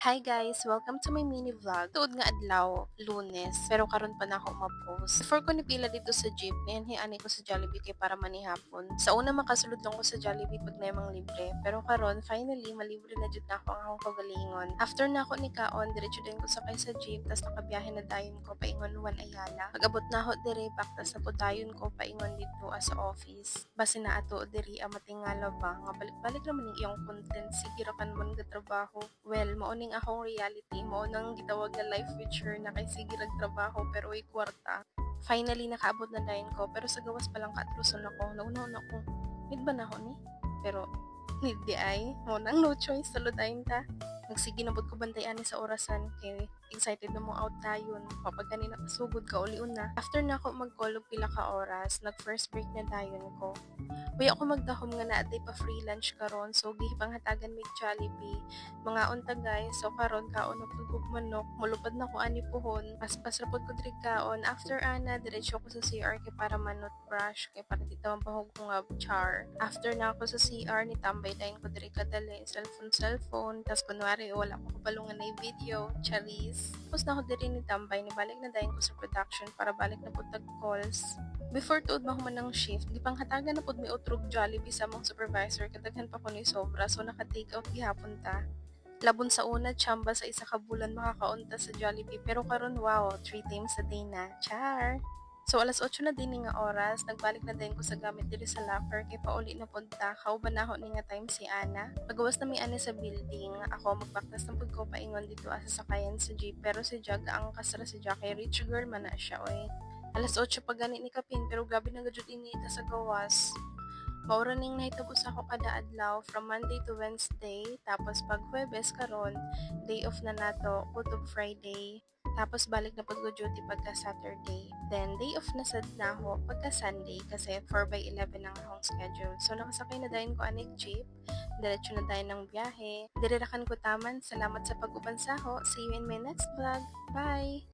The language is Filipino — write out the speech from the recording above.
Hi guys! Welcome to my mini vlog. Tuod nga adlaw, Lunes, pero karon pa na ako ma-post. Before ko nipila dito sa jeep, niyan ko sa Jollibee kay para manihapon. Sa una makasulod lang ko sa Jollibee pag naimang libre, pero karon finally malibre na jud na ako ang akong kagalingon. After na ako ni kaon, diretso din ko sakay sa jeep, tas nakabiyahe na dayon ko paingon Juan Ayala. Pag-abot na ako dire back tas napudayon ko paingon dito sa office. Basi na ato diri matingala ba nga balik-balik naman ning iyong content sige ra kan man ga trabaho. Well, mao ning akong reality, mao nang gitawag na life feature na kay sige rag trabaho pero way kwarta. Finally nakaabot na dayon ko pero sa gawas pa lang katluson ako. Nauna ako. Need ba na ako ni? Pero need di ay mo nang no choice salo dayon ta. Nagsige nabot ko bantay ani sa orasan kay excited na mo out dayon. Kapag kanina kasugod ka uliun na. After na ako mag-call og pila ka oras, nag first break na dayon ko. Uy, ako magdahom nga na pa free lunch karon so gipanghatagan mig Jollibee. Mga unta guys, so karon kaon na pud manok, mulupad na ko ani pohon. Paspas ra pud ko diri kaon. After ana, diretso ko sa CR kay para manot brush kay para titawang pahog ko nga char. After na ako sa CR ni tambay dayon ko diri kadali cellphone tas kunwari wala ko kabalungan na video, charis. Tapos na ako diri ni tambay ni balik na dayon ko sa production para balik na pud tag calls. Before tuod mahuman ng shift, gipanghatagan na pud mi utrog Jollibee sa mong supervisor kadaghan pa ko ni sobra so naka-take out gihapon ta. Labon sa una tsamba sa isa ka bulan makakaunta sa Jollibee pero karon wow, 3 times a day na. Char! So alas 8 na din nga oras, nagbalik na din ko sa gamit diri sa locker kay pauli na punta. Kauban na ako ni nga time si Ana. Pagawas na mi ani sa building, ako magbaktas ng pud ko paingon dito sa sakayan sa jeep pero si Jag ang kasra si Jack kay rich girl man na siya oy. Alas 8 pa gani ni kapin pero gabi na gajud inita sa gawas. Maura ning nahitabo sa ako kada adlaw from Monday to Wednesday, tapos pag Huwebes karon, day off na nato, kutob Friday, tapos balik na pag duty pagka Saturday. Then day off na sad na ako pagka Sunday kasi 4/11 ang akong schedule. So nakasakay na dayon ko anig jeep, diretso na dayon ng biyahe. Dirirakan ko taman. Salamat sa pag-uban sa ako. See you in my next vlog. Bye!